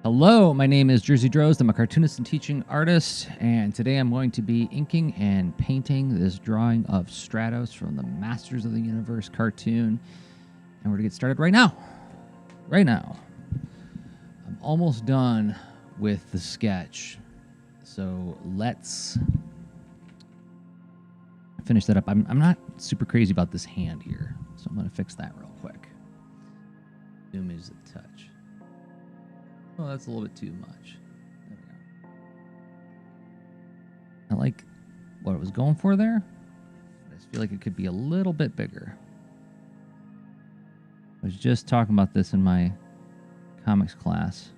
Hello, my name is Jersey Drozd. I'm a cartoonist and teaching artist, and today I'm going to be inking and painting this drawing of Stratos from the Masters of the Universe cartoon. And we're going to get started right now. Right now. I'm almost done with the sketch, so let's finish that up. I'm not super crazy about this hand here, so I'm going to fix that real quick. Zoom is a touch. Oh, that's a little bit too much. There we go. I like what it was going for there. I just feel like it could be a little bit bigger. I was just talking about this in my comics class.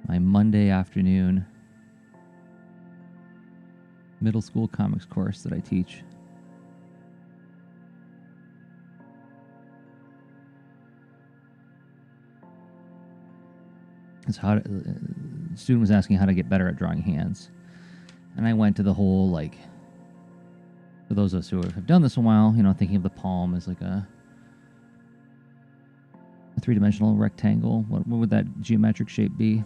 My Monday afternoon middle school comics course that I teach. The student was asking how to get better at drawing hands. And I went to the whole, like, for those of us who have done this a while, you know, thinking of the palm as like a three-dimensional rectangle. What would that geometric shape be?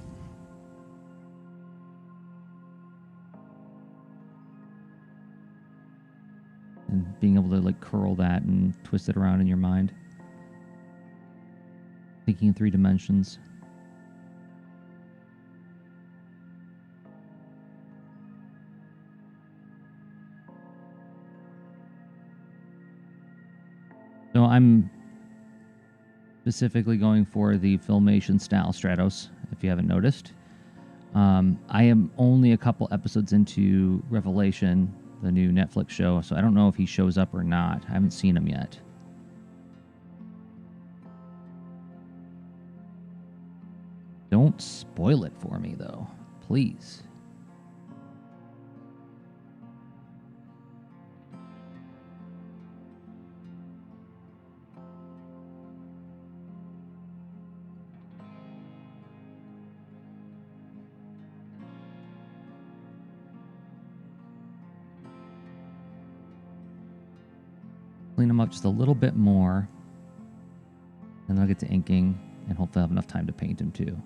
And being able to, like, curl that and twist it around in your mind. Thinking in 3 dimensions. So I'm specifically going for the Filmation style Stratos, if you haven't noticed. I am only a couple episodes into Revelation, the new Netflix show, so I don't know if he shows up or not. I haven't seen him yet. Don't spoil it for me, though. Please. Clean them up just a little bit more, and then I'll get to inking, and hopefully I'll have enough time to paint them too.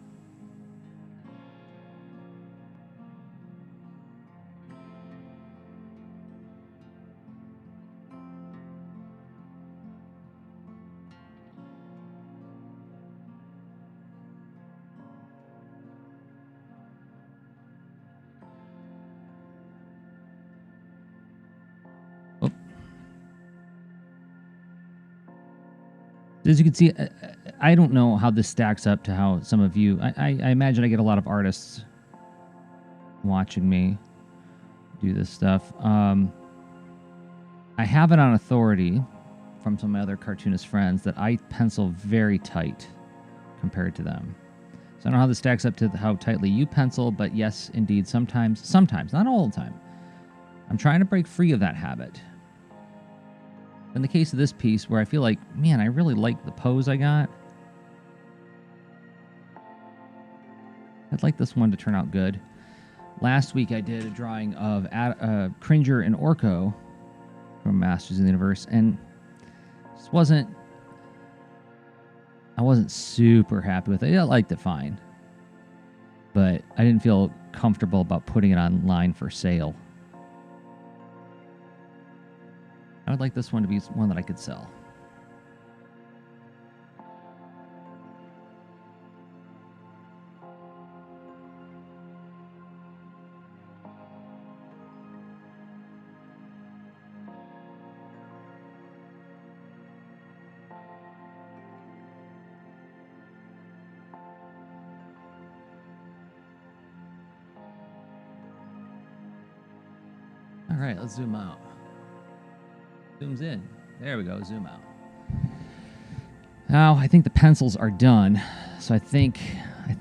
As you can see, I don't know how this stacks up to how some of you... I imagine I get a lot of artists watching me do this stuff. I have it on authority from some of my other cartoonist friends that I pencil very tight compared to them. So I don't know how this stacks up to how tightly you pencil, but yes, indeed, sometimes, not all the time. I'm trying to break free of that habit. In the case of this piece, where I feel like, man, I really like the pose I got. I'd like this one to turn out good. Last week I did a drawing of Cringer and Orko from Masters of the Universe, and just I wasn't super happy with it. I liked it fine, but I didn't feel comfortable about putting it online for sale. I would like this one to be one that I could sell. All right, let's zoom out. Zooms in. There we go, zoom out. Now, I think the pencils are done. So I think a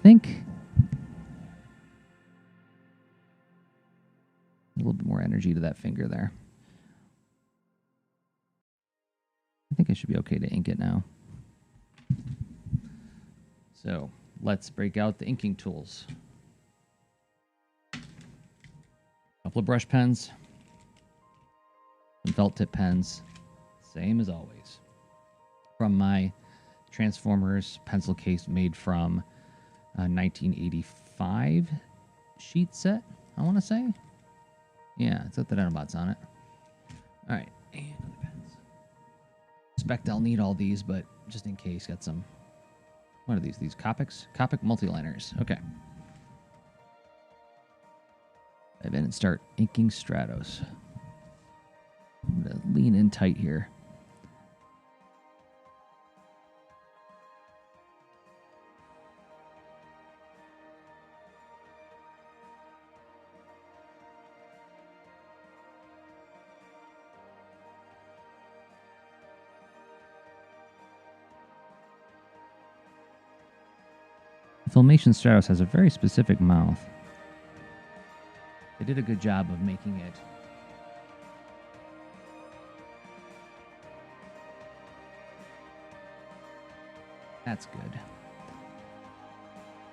little bit more energy to that finger there. I think I should be okay to ink it now. So let's break out the inking tools. A couple of brush pens. Some felt tip pens, same as always. From my Transformers pencil case made from a 1985 sheet set, I want to say. Yeah, it's got the Dinobots on it. All right, and other pens. Expect I'll need all these, but just in case, got some. What are these? These Copics? Copic multiliners. Okay. Dive in and start inking Stratos. I'm going to lean in tight here. Filmation Stratos has a very specific mouth. They did a good job of making it that's good.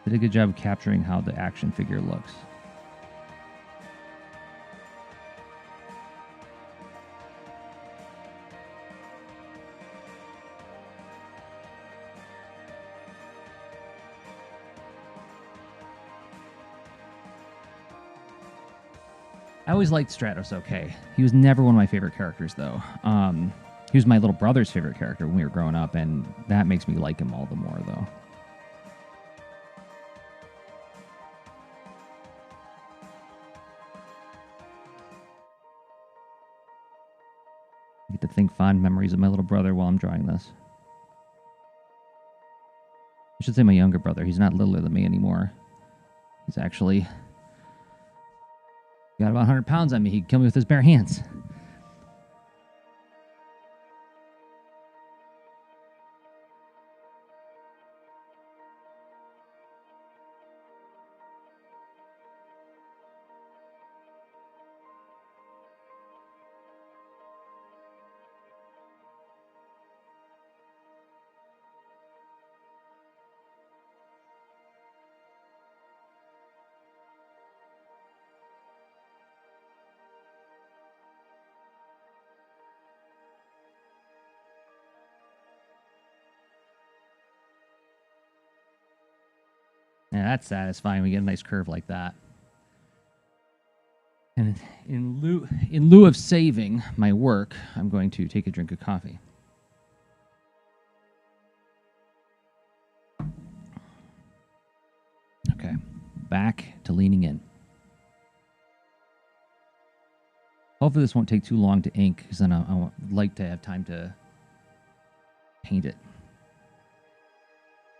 Did a good job of capturing how the action figure looks. I always liked Stratos okay. He was never one of my favorite characters, though. He was my little brother's favorite character when we were growing up, and that makes me like him all the more, though. I get to think fond memories of my little brother while I'm drawing this. I should say my younger brother. He's not littler than me anymore. He's actually got about 100 pounds on me. He'd kill me with his bare hands. Yeah, that's satisfying. We get a nice curve like that. And in lieu of saving my work, I'm going to take a drink of coffee. Okay, back to leaning in. Hopefully this won't take too long to ink, because then I would like to have time to paint it.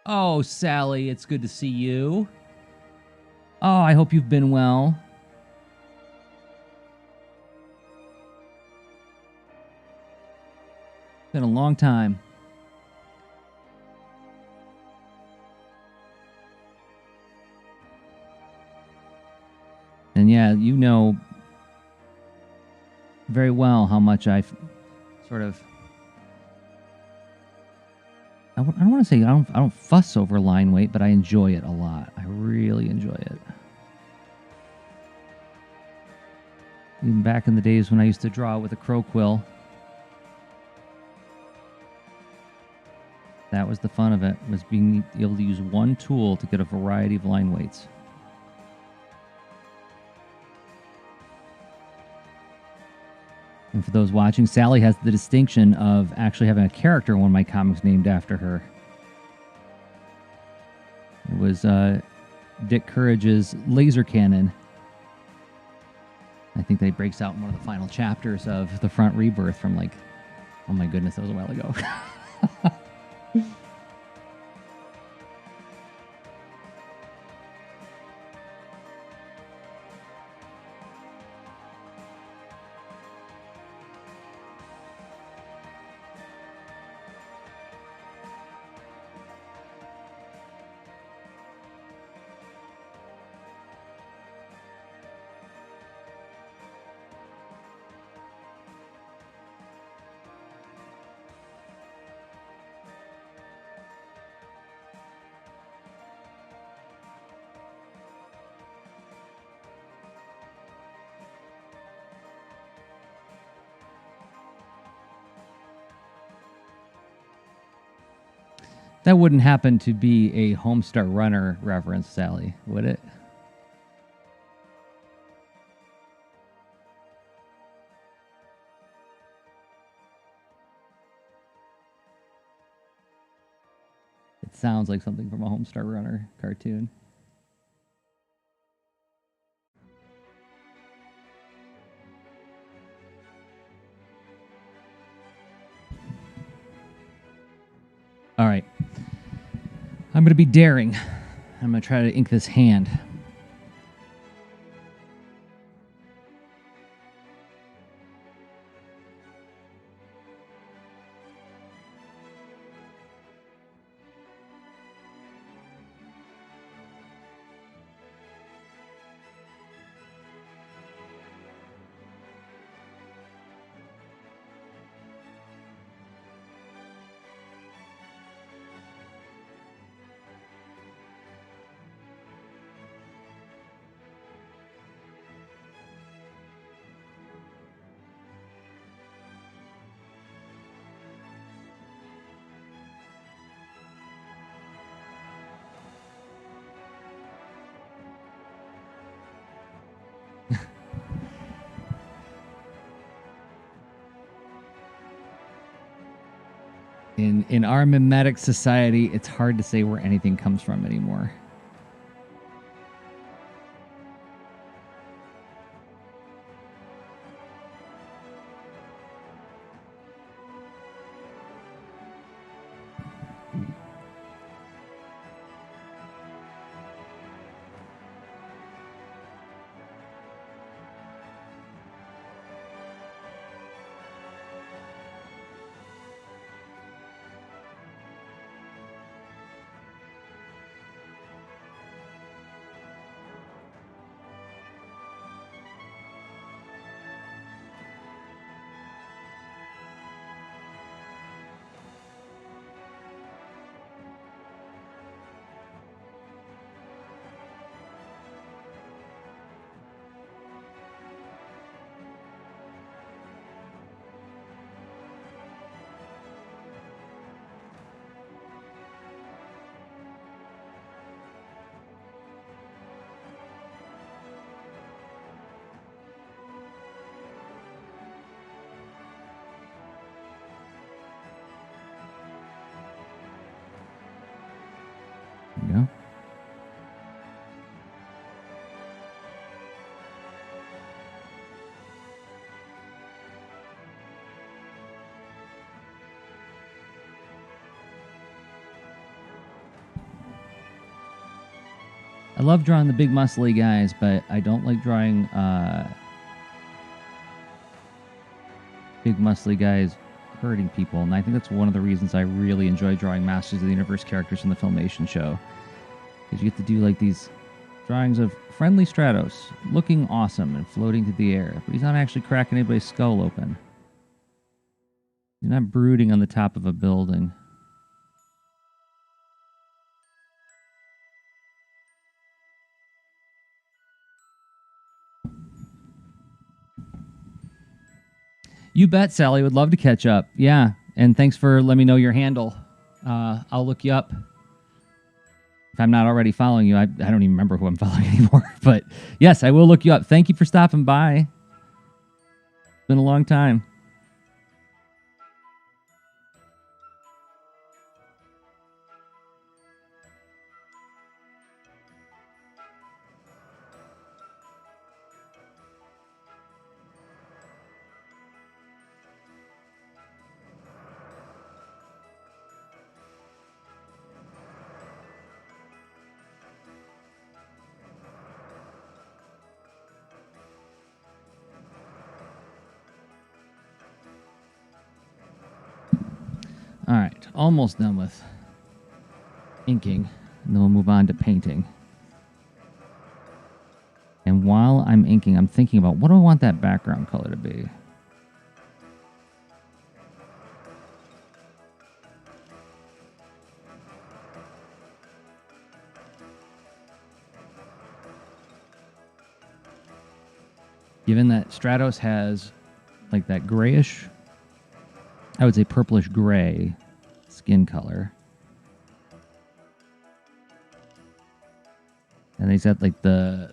Oh, Sally, it's good to see you. Oh, I hope you've been well. Been a long time. And yeah, you know very well how much I sort of I don't want to say I don't fuss over line weight, but I enjoy it a lot. I really enjoy it. Even back in the days when I used to draw with a crow quill, that was the fun of it, was being able to use one tool to get a variety of line weights. And for those watching, Sally has the distinction of actually having a character in one of my comics named after her. It was Dick Courage's laser cannon. I think that he breaks out in one of the final chapters of the Front Rebirth from like, oh my goodness, that was a while ago. That wouldn't happen to be a Homestar Runner reference, Sally, would it? It sounds like something from a Homestar Runner cartoon. All right. I'm going to be daring. I'm going to try to ink this hand. In our mimetic society, it's hard to say where anything comes from anymore. Yeah. I love drawing the big muscly guys, but I don't like drawing big muscly guys hurting people. And I think that's one of the reasons I really enjoy drawing Masters of the Universe characters in the Filmation show. Because you get to do like these drawings of friendly Stratos looking awesome and floating through the air, but he's not actually cracking anybody's skull open. He's not brooding on the top of a building. You bet, Sally. Would love to catch up. Yeah, and thanks for letting me know your handle. I'll look you up. If I'm not already following you, I don't even remember who I'm following anymore. But yes, I will look you up. Thank you for stopping by. It's been a long time. All right, almost done with inking, and then we'll move on to painting. And while I'm inking, I'm thinking about what do I want that background color to be? Given that Stratos has like that grayish, I would say purplish gray skin color. And he's got like well,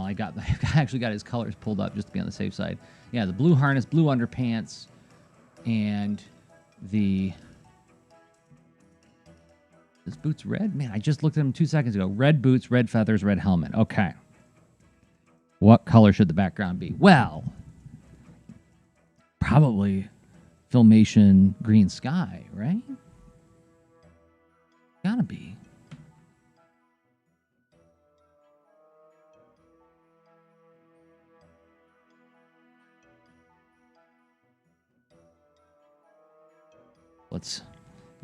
I actually got his colors pulled up just to be on the safe side. Yeah, the blue harness, blue underpants, and his boots red? Man, I just looked at him 2 seconds ago. Red boots, red feathers, red helmet. Okay. What color should the background be? Well, probably Filmation green sky, right? Gotta be. Let's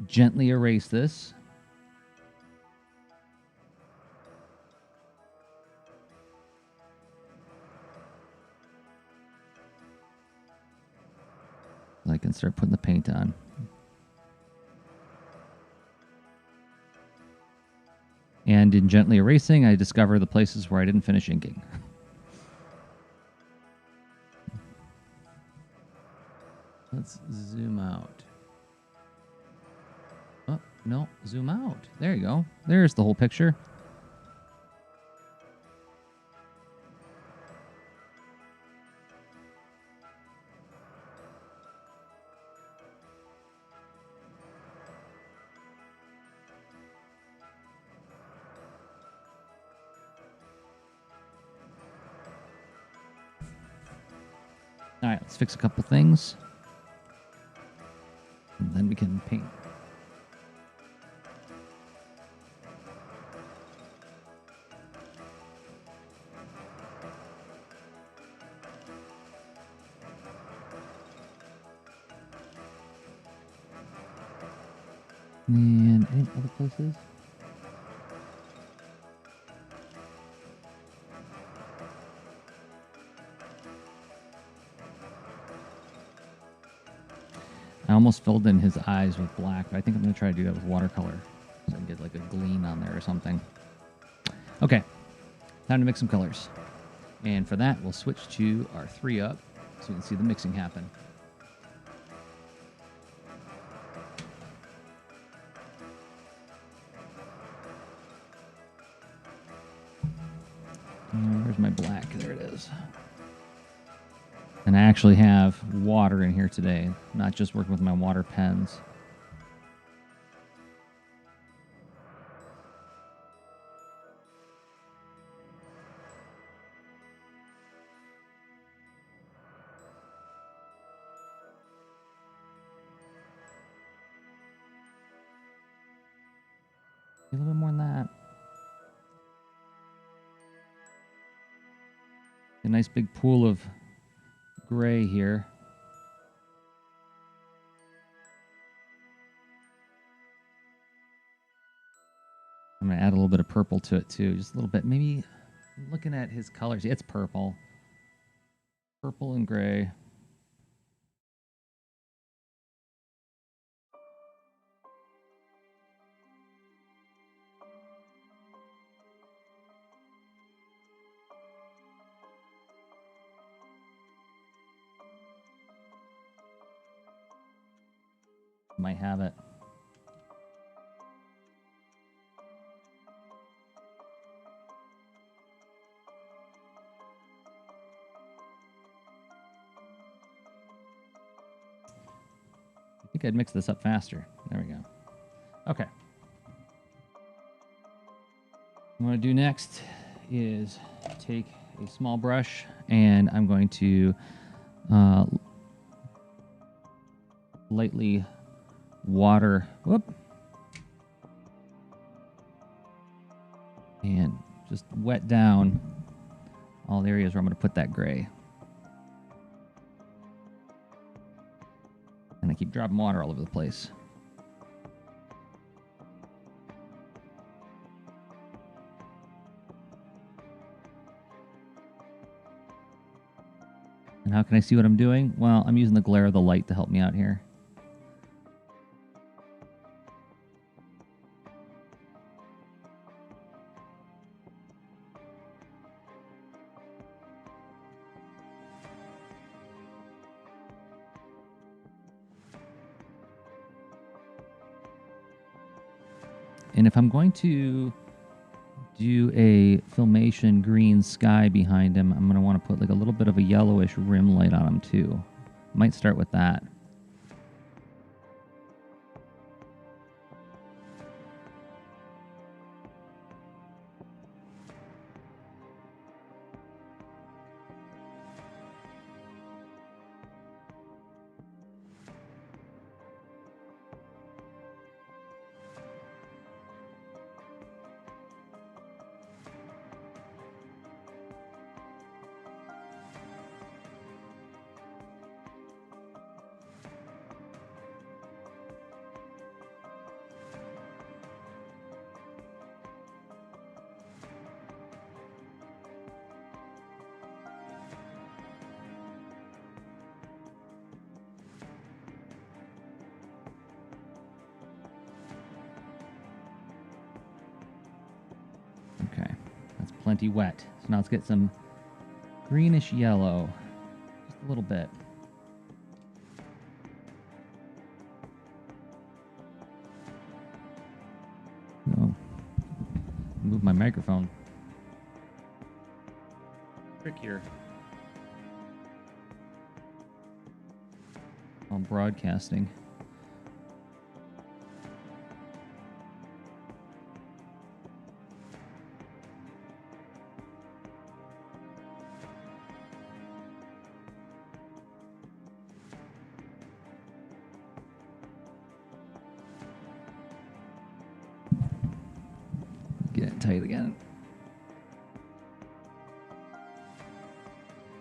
gently erase this. I can start putting the paint on. And in gently erasing, I discover the places where I didn't finish inking. Let's zoom out. Oh, no, zoom out. There you go. There's the whole picture. All right, let's fix a couple things. And then we can paint. And any other places? I almost filled in his eyes with black, but I think I'm going to try to do that with watercolor. So I can get like a gleam on there or something. Okay, time to mix some colors. And for that, we'll switch to our 3-up so you can see the mixing happen. Where's my black? There it is. And I actually have water in here today, not just working with my water pens. A little bit more than that. A nice big pool of gray here. I'm going to add a little bit of purple to it too. Just a little bit. Maybe looking at his colors. It's purple. Purple and gray. Might have it. I think I'd mix this up faster. There we go. Okay. What I'm going to do next is take a small brush and I'm going to lightly water, and just wet down all the areas where I'm going to put that gray. And I keep dropping water all over the place. And how can I see what I'm doing? Well, I'm using the glare of the light to help me out here. And if I'm going to do a Filmation green sky behind him, I'm going to want to put like a little bit of a yellowish rim light on him too. Might start with that. Okay, that's plenty wet. So now let's get some greenish yellow, just a little bit. No, move my microphone. Trick here. I'm broadcasting. Get it tight again.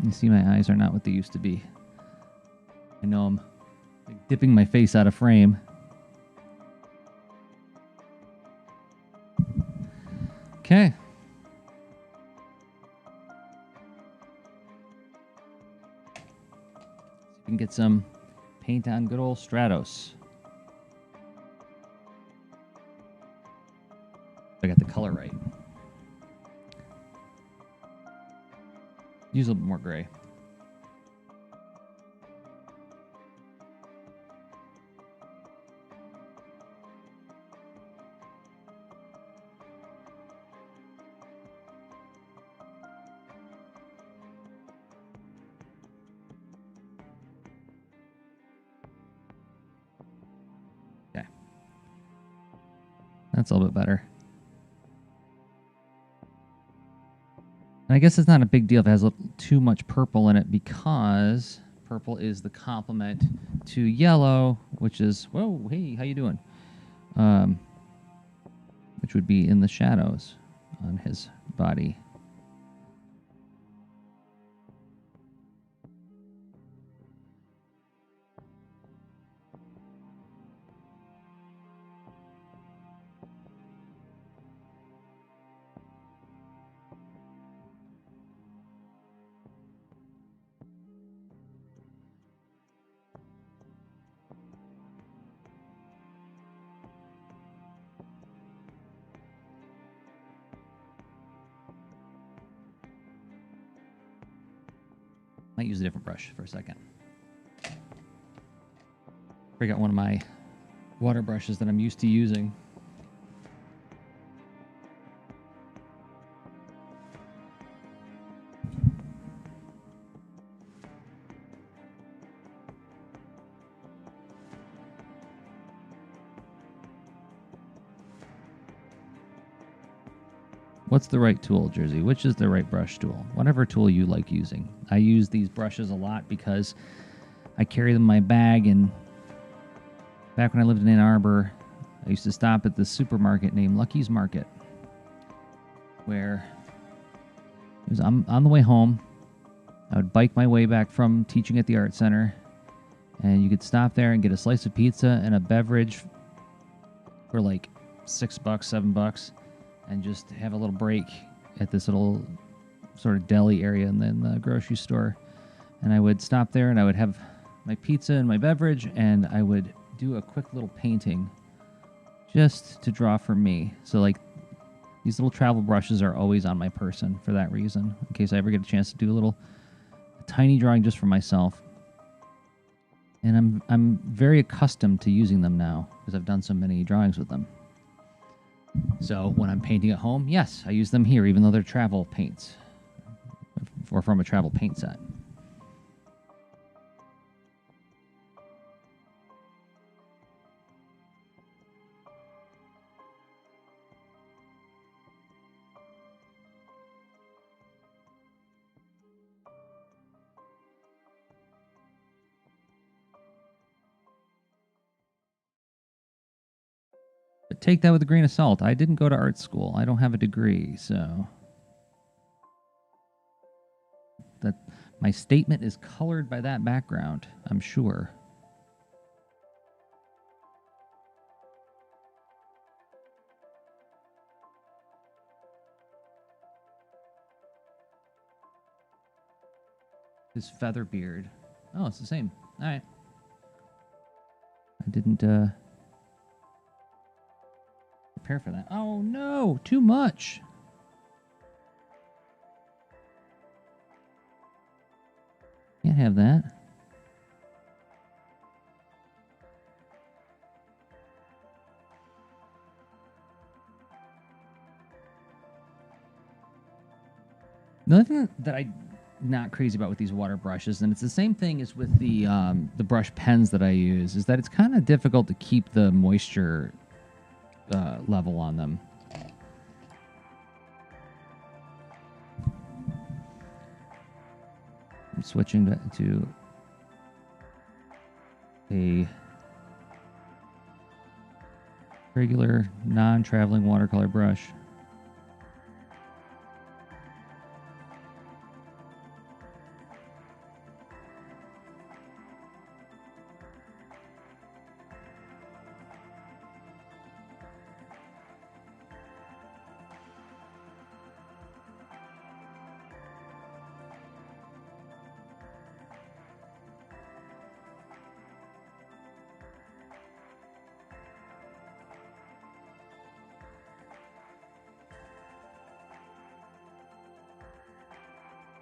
You see my eyes are not what they used to be. I know I'm like dipping my face out of frame. Okay. So we can get some paint on good old Stratos. I got the color right. Use a little bit more gray. Okay. That's a little bit better. And I guess it's not a big deal if it has too much purple in it because purple is the complement to yellow, which is, whoa, hey, how you doing? Which would be in the shadows on his body. Might use a different brush for a second. Break out one of my water brushes that I'm used to using. What's the right tool, Jersey? Which is the right brush tool? Whatever tool you like using. I use these brushes a lot because I carry them in my bag, and back when I lived in Ann Arbor, I used to stop at this supermarket named Lucky's Market, where it was on the way home. I would bike my way back from teaching at the art center, and you could stop there and get a slice of pizza and a beverage for like $6, $7, and just have a little break at this little sort of deli area and then the grocery store. And I would stop there and I would have my pizza and my beverage, and I would do a quick little painting just to draw for me. So like these little travel brushes are always on my person for that reason, in case I ever get a chance to do a tiny drawing just for myself. And I'm very accustomed to using them now because I've done so many drawings with them. So when I'm painting at home, yes, I use them here, even though they're travel paints or from a travel paint set. But take that with a grain of salt. I didn't go to art school. I don't have a degree, so that my statement is colored by that background, I'm sure. His feather beard. Oh, it's the same. All right. I didn't prepare for that. Oh no, too much. Can't have that. Another thing that I'm not crazy about with these water brushes, and it's the same thing as with the brush pens that I use, is that it's kind of difficult to keep the moisture level on them. I'm switching to a regular non-traveling watercolor brush.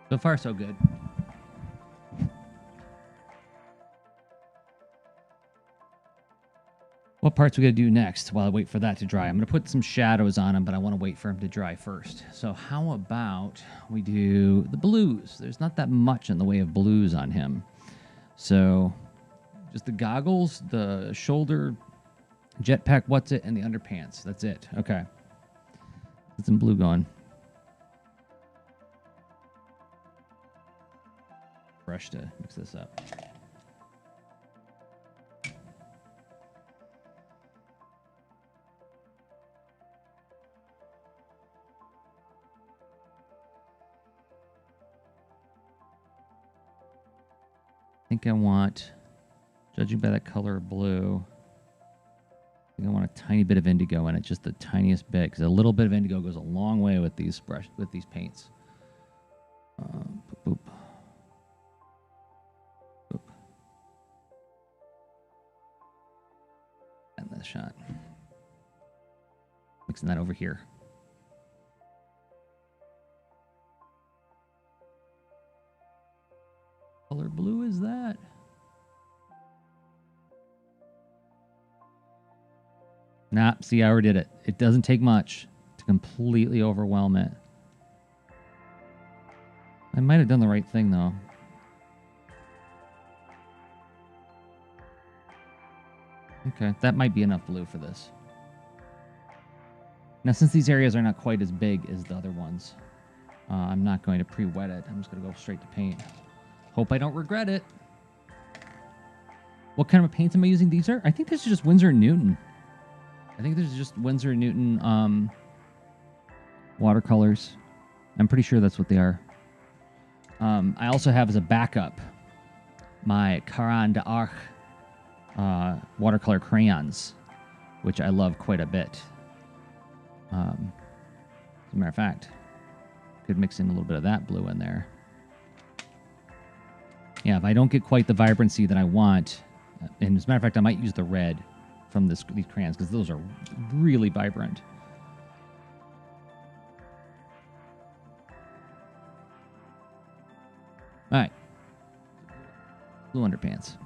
So far, so good. What parts we got to do next while I wait for that to dry? I'm going to put some shadows on them, but I want to wait for them to dry first. So how about we do the blues? There's not that much in the way of blues on him. So just the goggles, the shoulder, jetpack, what's it, and the underpants. That's it. Okay. Get some blue going. Brush to mix this up. I think I want, judging by that color of blue, I think I want a tiny bit of indigo in it, just the tiniest bit, because a little bit of indigo goes a long way with these paints. Boop, boop. Boop. And this shot. Mixing that over here. Color blue is that? Nah, see, I already did it. It doesn't take much to completely overwhelm it. I might have done the right thing, though. Okay, that might be enough blue for this. Now, since these areas are not quite as big as the other ones, I'm not going to pre-wet it. I'm just going to go straight to paint. Hope I don't regret it. What kind of paints am I using? These are, I think this is just Winsor & Newton. I think this is just Winsor & Newton watercolors. I'm pretty sure that's what they are. I also have as a backup my Caran d'Arc watercolor crayons, which I love quite a bit. As a matter of fact, could mix in a little bit of that blue in there. Yeah, if I don't get quite the vibrancy that I want, and as a matter of fact, I might use the red from these crayons because those are really vibrant. All right. Blue underpants.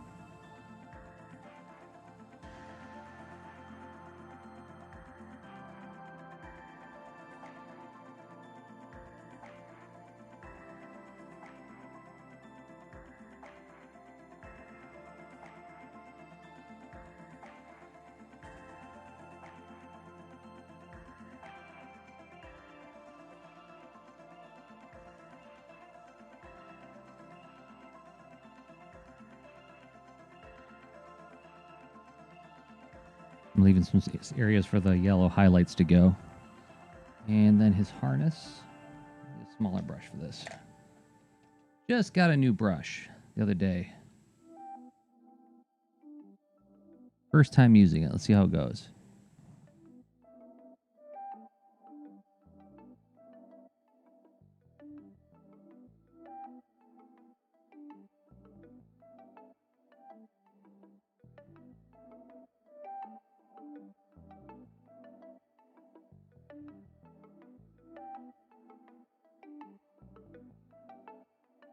I'm leaving some areas for the yellow highlights to go. And then his harness. A smaller brush for this. Just got a new brush the other day. First time using it. Let's see how it goes.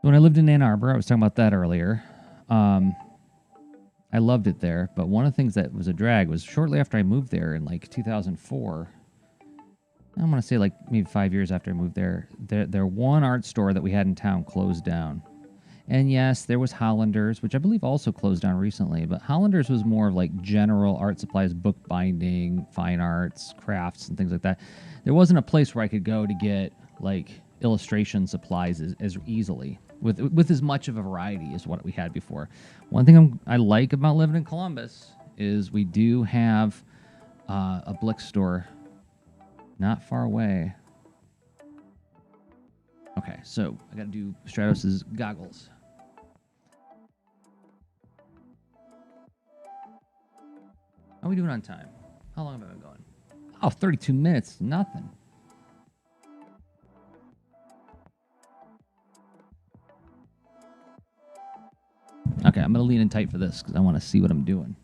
When I lived in Ann Arbor, I was talking about that earlier. I loved it there, but one of the things that was a drag was shortly after I moved there in like 2004. I want to say like maybe 5 years after I moved there, their one art store that we had in town closed down. And yes, there was Hollander's, which I believe also closed down recently, but Hollander's was more of like general art supplies, book binding, fine arts, crafts, and things like that. There wasn't a place where I could go to get like illustration supplies as easily with as much of a variety as what we had before. One thing I like about living in Columbus is we do have a Blick store not far away. Okay, so I got to do Stratos' goggles. How are we doing on time? How long have I been going? Oh, 32 minutes. Nothing. Okay, I'm going to lean in tight for this because I want to see what I'm doing.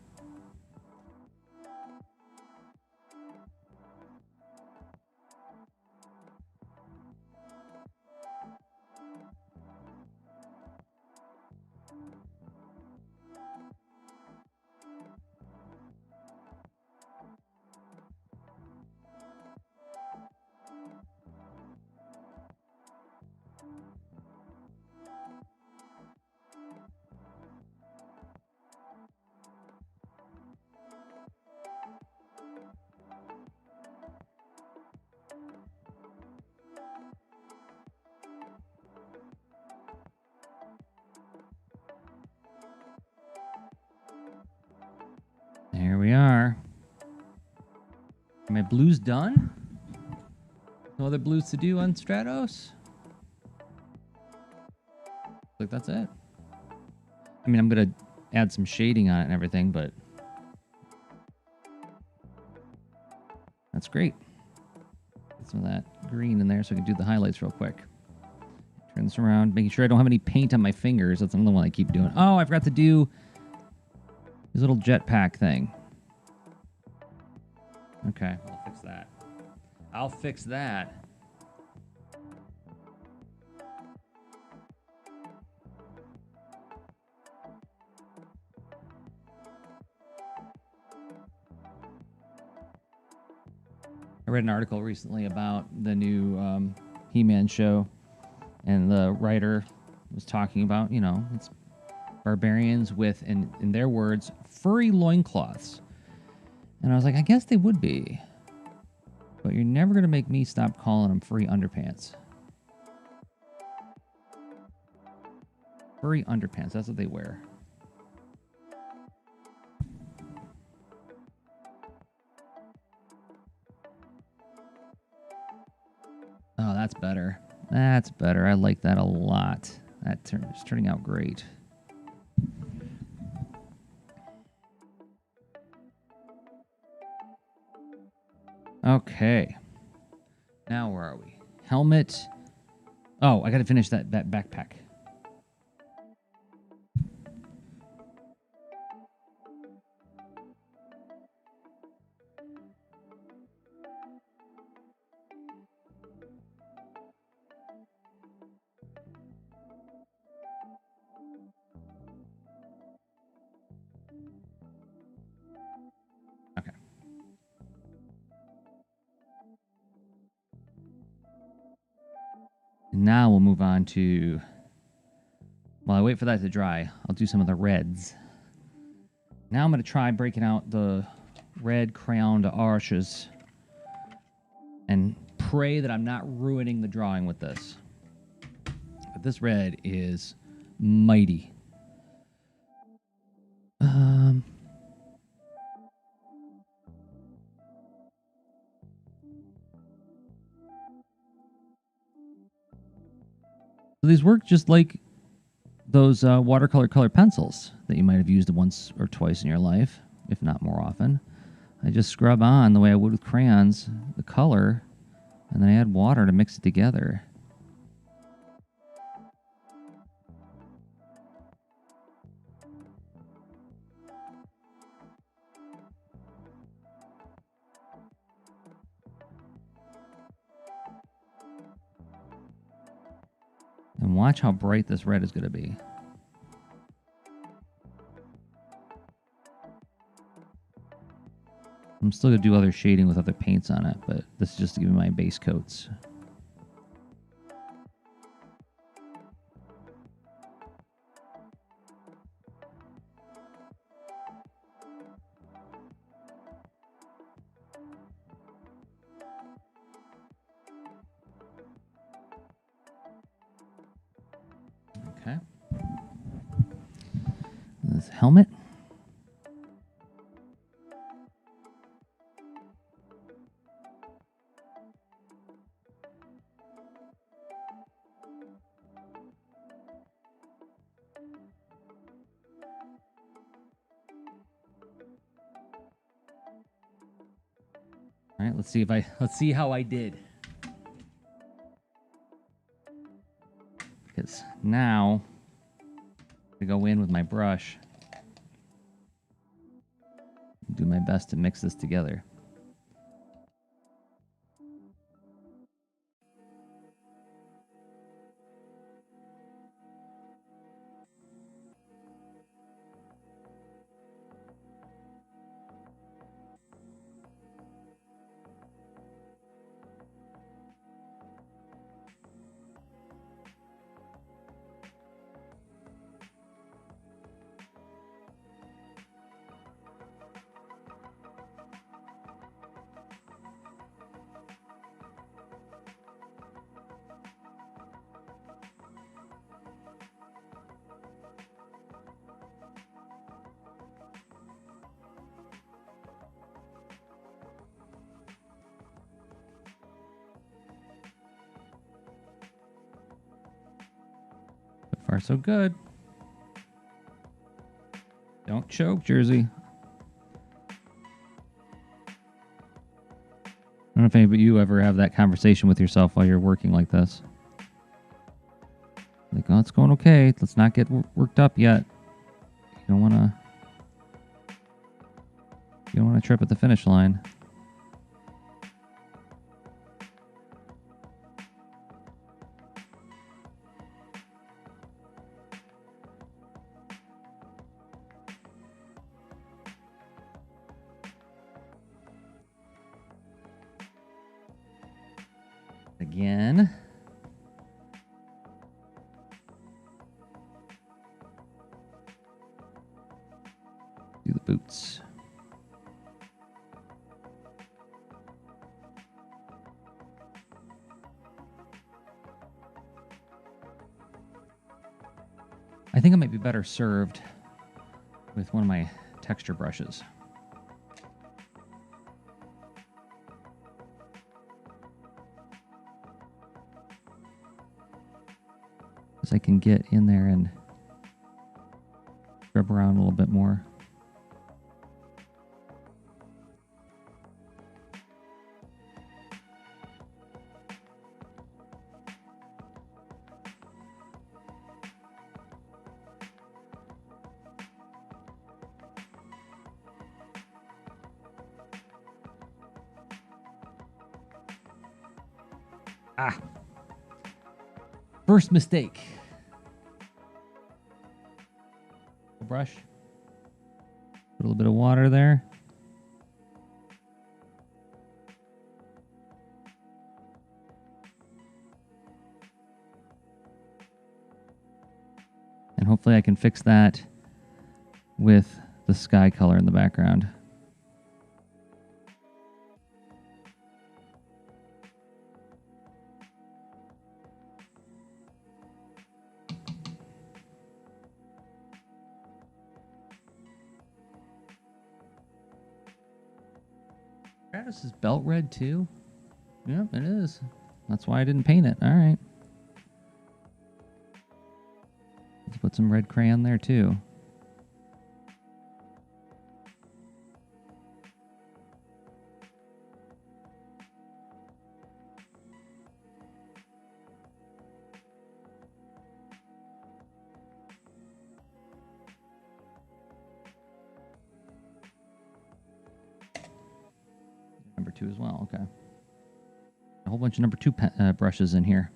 There we are. Are my blues done? No other blues to do on Stratos? Like that's it. I mean, I'm going to add some shading on it and everything, but that's great. Get some of that green in there so I can do the highlights real quick. Turn this around, making sure I don't have any paint on my fingers. That's another one I keep doing. Oh, I forgot to do his little jetpack thing. Okay, I'll fix that. I'll fix that. I read an article recently about the new He-Man show, and the writer was talking about, you know, it's barbarians with, in their words, furry loincloths. And I was like, I guess they would be. But you're never going to make me stop calling them furry underpants. Furry underpants, that's what they wear. Oh, that's better. That's better. I like that a lot. That is turning out great. Okay. Now where are we? Helmet. Oh, I got to finish that backpack. Okay. Now we'll move on to, while I wait for that to dry, I'll do some of the reds. Now I'm going to try breaking out the red crayon arches and pray that I'm not ruining the drawing with this. But this red is mighty. So these work just like those watercolor color pencils that you might have used once or twice in your life, if not more often. I just scrub on the way I would with crayons, the color, and then I add water to mix it together. And watch how bright this red is going to be. I'm still going to do other shading with other paints on it, but this is just to give me my base coats. Okay. This helmet. All right, let's see how I did. Because now I go in with my brush, do my best to mix this together. So far, so good. Don't choke, Jersey. I don't know if any of you ever have that conversation with yourself while you're working like this. Like, oh, it's going okay. Let's not get worked up yet. You don't want to trip at the finish line. Again. Do the boots. I think it might be better served with one of my texture brushes. I can get in there and rub around a little bit more. Ah. First mistake. Brush. Put a little bit of water there. And hopefully I can fix that with the sky color in the background. Stratos is belt red too? Yep, it is. That's why I didn't paint it. All right. Let's put some red crayon there too. Number 2 as well. Okay. A whole bunch of number 2 brushes in here.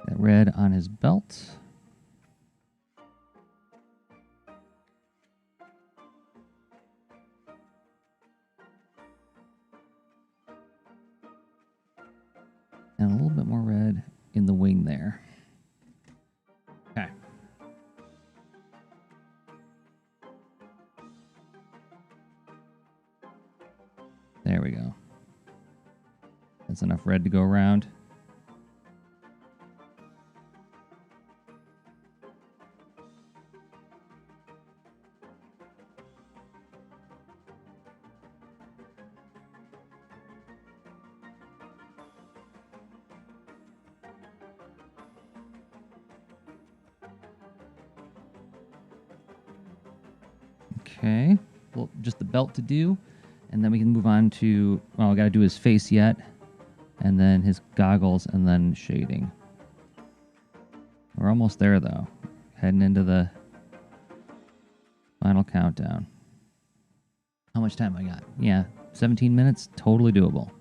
That red on his belt. And a little bit more red in the wing there. Okay. There we go. That's enough red to go around. Okay, well, just the belt to do, and then we can move on to, well, I got to do his face yet, and then his goggles, and then shading. We're almost there, though. Heading into the final countdown. How much time I got? Yeah, 17 minutes, totally doable.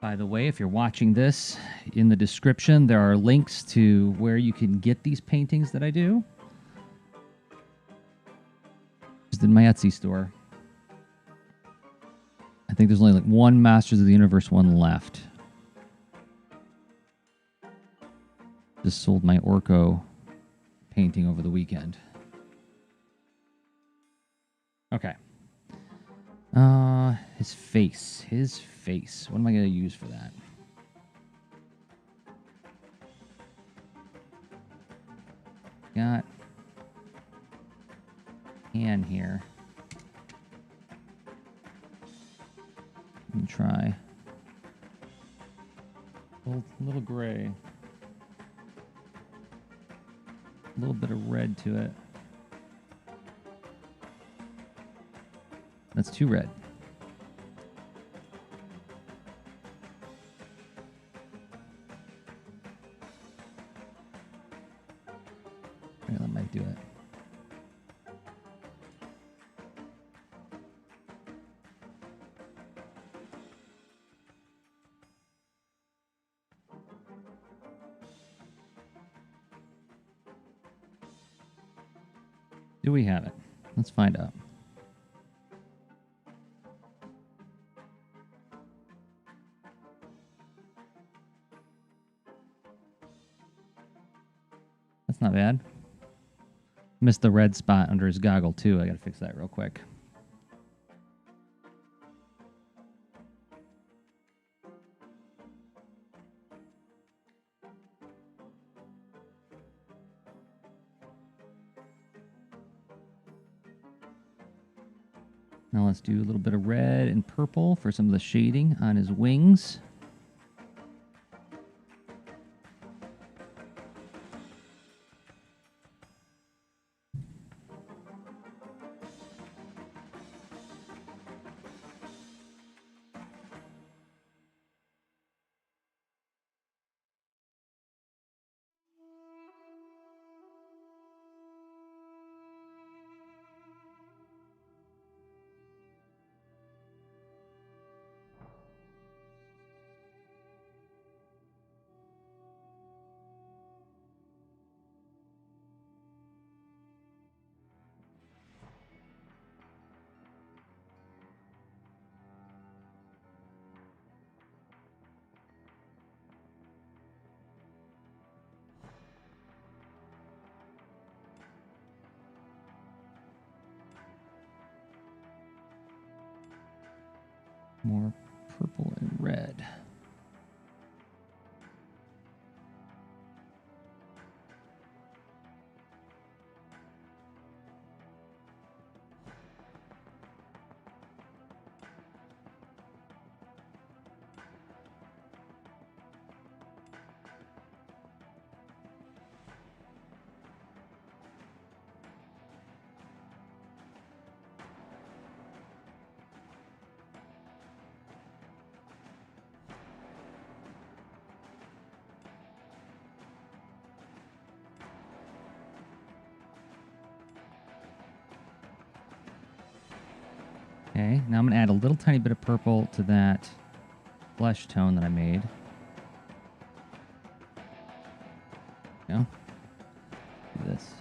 By the way, if you're watching this, in the description, there are links to where you can get these paintings that I do. Just in my Etsy store. I think there's only like one Masters of the Universe one left. Just sold my Orko painting over the weekend. Okay. His face. His face. What am I going to use for that? Got hand here. Let me try. A little gray. A little bit of red to it. That's too red. Okay, that might do it. Do we have it? Let's find out. That's not bad. Missed the red spot under his goggle, too. I gotta fix that real quick. Now let's do a little bit of red and purple for some of the shading on his wings. More purple and red. Okay, now I'm going to add a little tiny bit of purple to that flesh tone that I made. Go. Do this.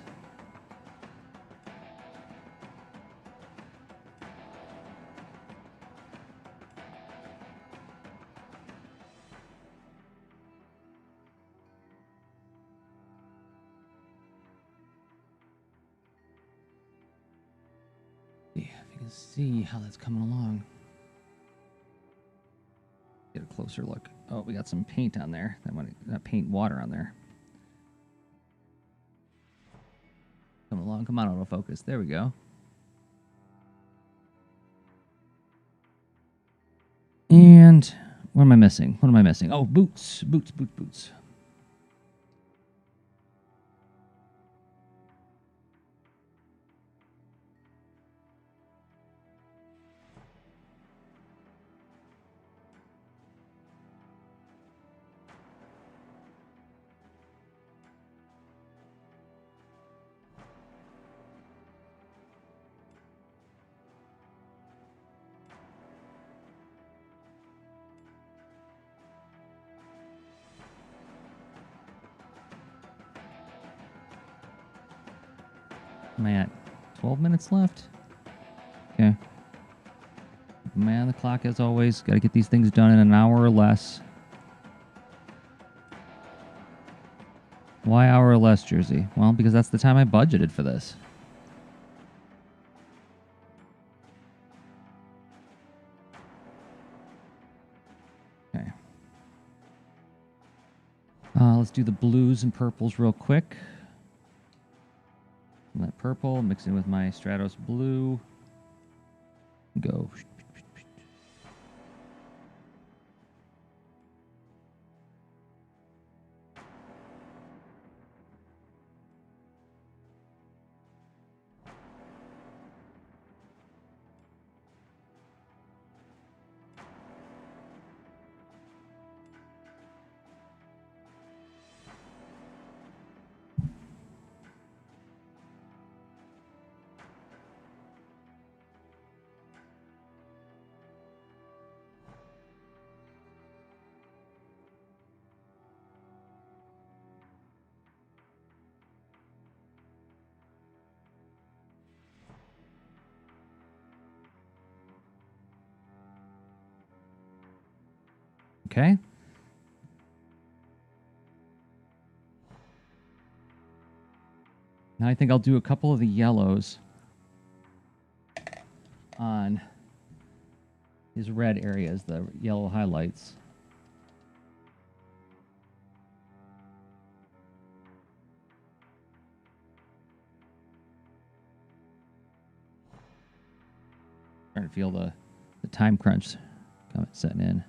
See if you can see how that's coming along. Get a closer look. Oh, we got some paint on there. That paint water on there. Come along. Come on, autofocus. There we go. And what am I missing? What am I missing? Oh, boots. Boots. Am I at 12 minutes left? Okay. Man, the clock as always. Got to get these things done in an hour or less. Why hour or less, Jersey? Well, because that's the time I budgeted for this. Okay. Let's do the blues and purples real quick. That purple, mix it with my Stratos blue. Go. Okay. Now I think I'll do a couple of the yellows on these red areas, the yellow highlights. Starting to feel the time crunch setting in.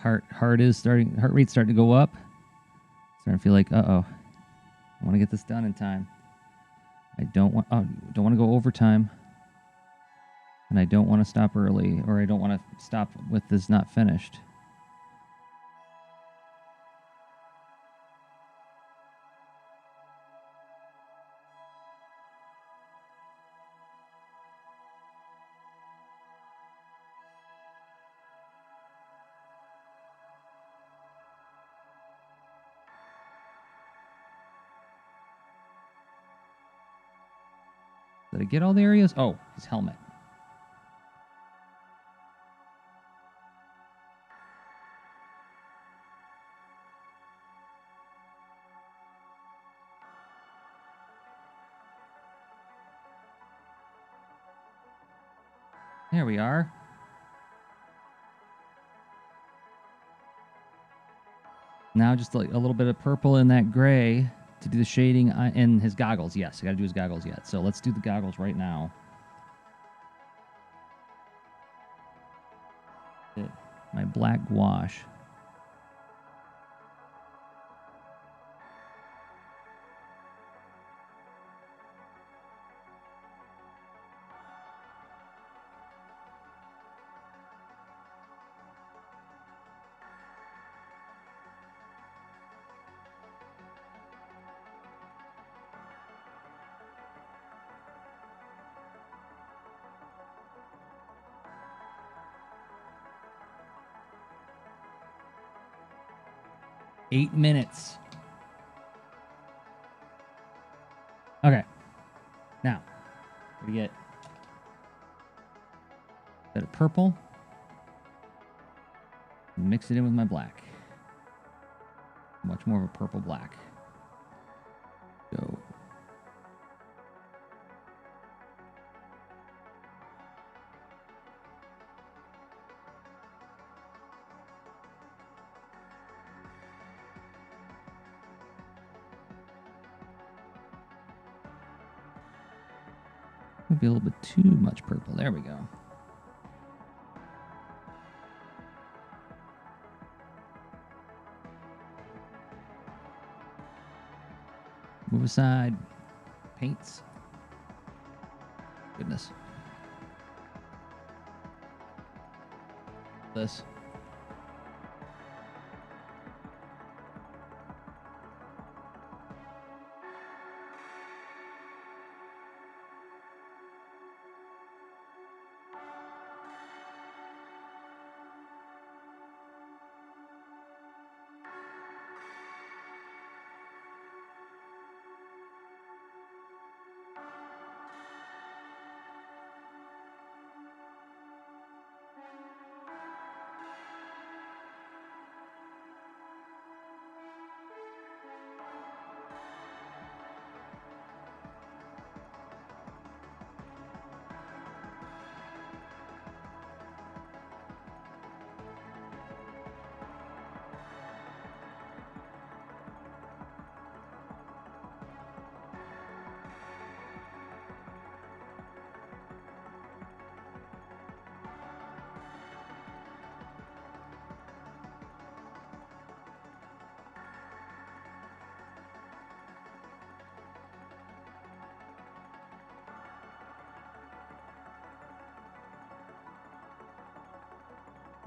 Heart rate's starting to go up. Starting to feel like, uh-oh. I want to get this done in time. I don't want to go overtime. And I don't want to stop early, or I don't want to stop with this not finished. Did I get all the areas? Oh, his helmet. There we are. Now just like a little bit of purple in that gray to do the shading in his goggles. Yes, I got to do his goggles yet. So let's do the goggles right now. My black gouache. Eight minutes. Okay. Now, we get a bit of purple. Mix it in with my black. Much more of a purple black. Go. Might be a little bit too much purple. There we go. Move aside. Paints. Goodness. This.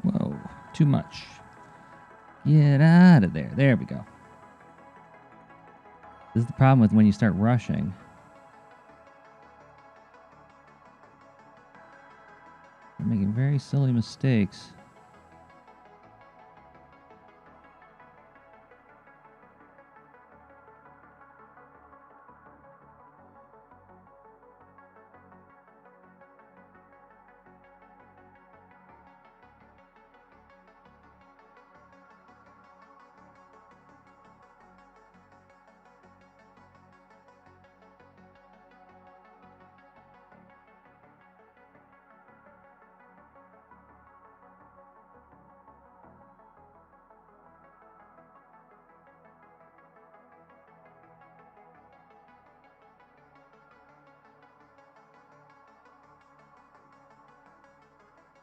Whoa, too much. Get out of there. There we go. This is the problem with when you start rushing. You're making very silly mistakes.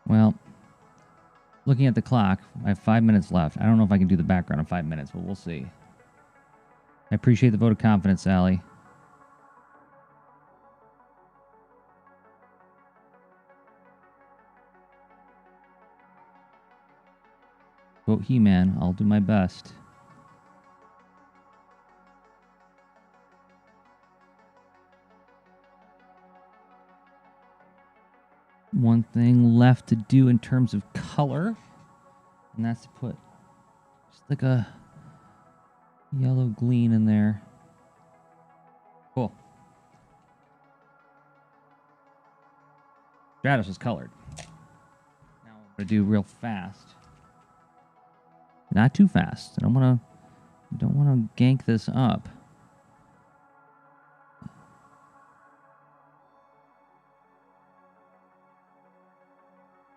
Well, looking at the clock, I have 5 minutes left. I don't know if I can do the background in 5 minutes, but we'll see. I appreciate the vote of confidence, Sally. Vote He-Man. I'll do my best. One thing left to do in terms of color, and that's to put just like a yellow gleam in there. Cool. Stratos is colored. Now I'm gonna do real fast. Not too fast. I don't want to gank this up.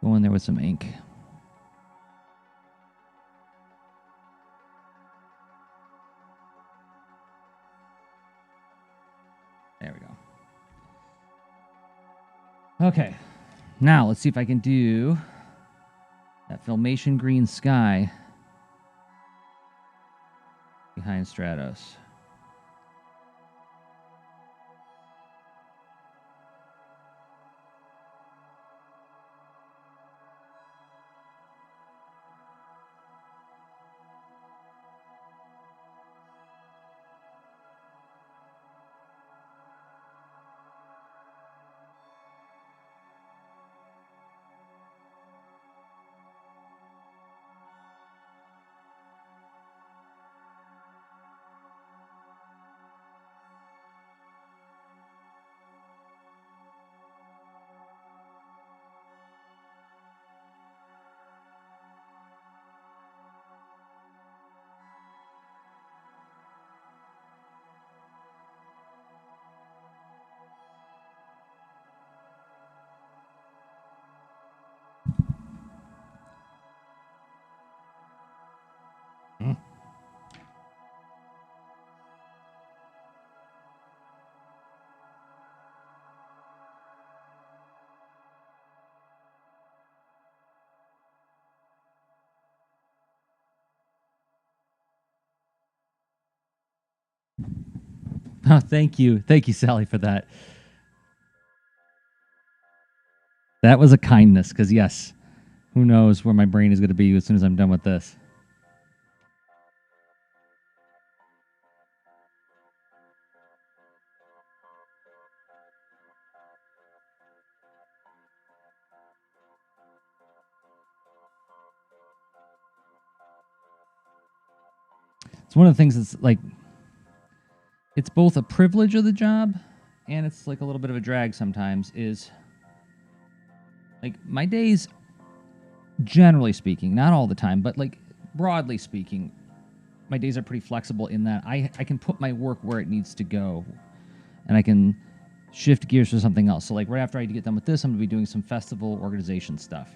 Go in there with some ink. There we go. Okay. Now let's see if I can do that Filmation green sky behind Stratos. Oh, thank you. Thank you, Sally, for that. That was a kindness, because yes, who knows where my brain is going to be as soon as I'm done with this. It's one of the things that's like, it's both a privilege of the job and it's like a little bit of a drag sometimes, is like my days, generally speaking, not all the time, but like broadly speaking, my days are pretty flexible in that I can put my work where it needs to go and I can shift gears to something else. So like right after I get done with this, I'm going to be doing some festival organization stuff.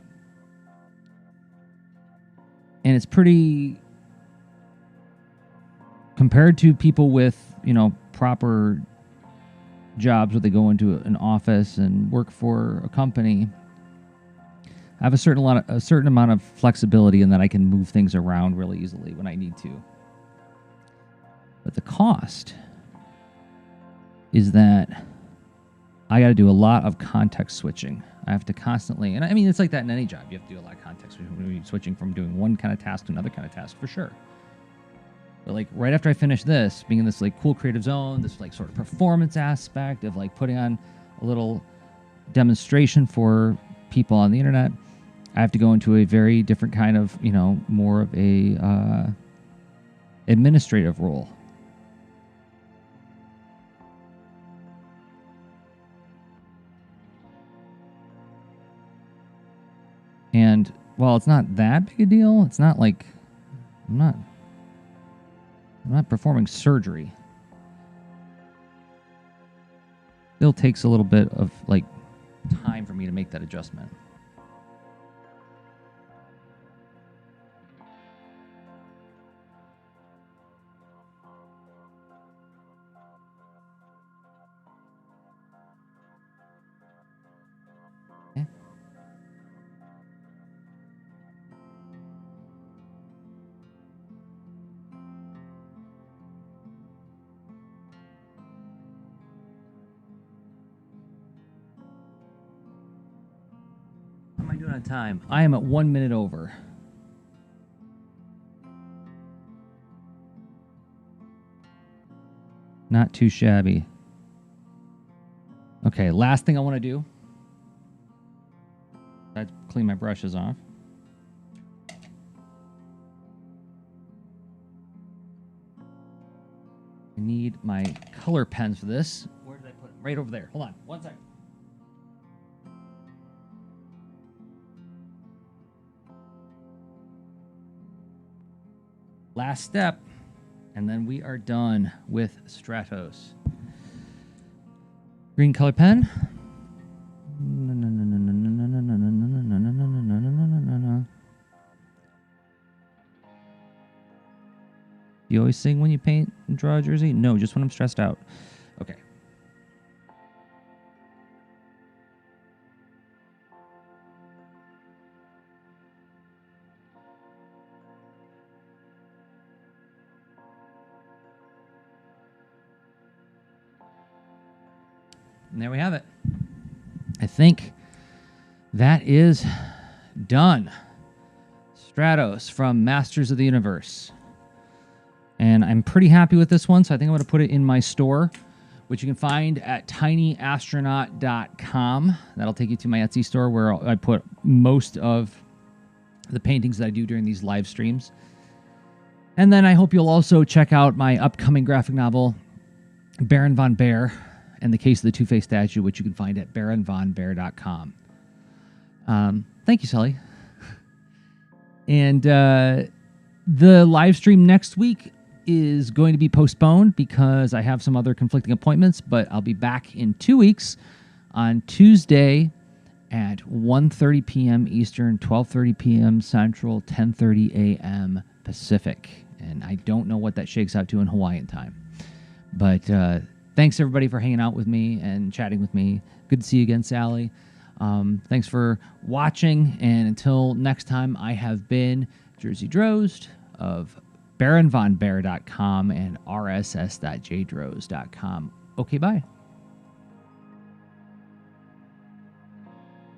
And it's pretty, compared to people with, you know, proper jobs where they go into an office and work for a company, I have a certain amount of flexibility in that I can move things around really easily when I need to. But the cost is that I got to do a lot of context switching. I have to constantly, and I mean, it's like that in any job. You have to do a lot of context switching from doing one kind of task to another kind of task, for sure. But like right after I finish this, being in this like cool creative zone, this like sort of performance aspect of like putting on a little demonstration for people on the internet, I have to go into a very different kind of, you know, more of a administrative role. And while it's not that big a deal, it's not like I'm not performing surgery. Still takes a little bit of like time for me to make that adjustment. Okay. How am I doing on time? I am at 1 minute over. Not too shabby. Okay, last thing I want to do. I clean my brushes off. I need my color pens for this. Where did I put them? Right over there. Hold on. 1 second. Last step, and then we are done with Stratos. Green color pen. You always sing when you paint and draw a jersey? No, just when I'm stressed out. Okay. And there we have it. I think that is done. Stratos from Masters of the Universe. And I'm pretty happy with this one, so I think I'm going to put it in my store, which you can find at tinyastronaut.com. That'll take you to my Etsy store where I put most of the paintings that I do during these live streams. And then I hope you'll also check out my upcoming graphic novel, Baron von Bear, and the Case of the Two-Faced Statue, which you can find at baronvonbear.com. Thank you, Sully. And the live stream next week is going to be postponed because I have some other conflicting appointments, but I'll be back in 2 weeks on Tuesday at 1:30 p.m. Eastern, 12:30 p.m. Central, 10:30 a.m. Pacific. And I don't know what that shakes out to in Hawaiian time. But thanks, everybody, for hanging out with me and chatting with me. Good to see you again, Sally. Thanks for watching. And until next time, I have been Jersey Drozd of baronvonbear.com and rss.jdrozd.com. Okay, bye.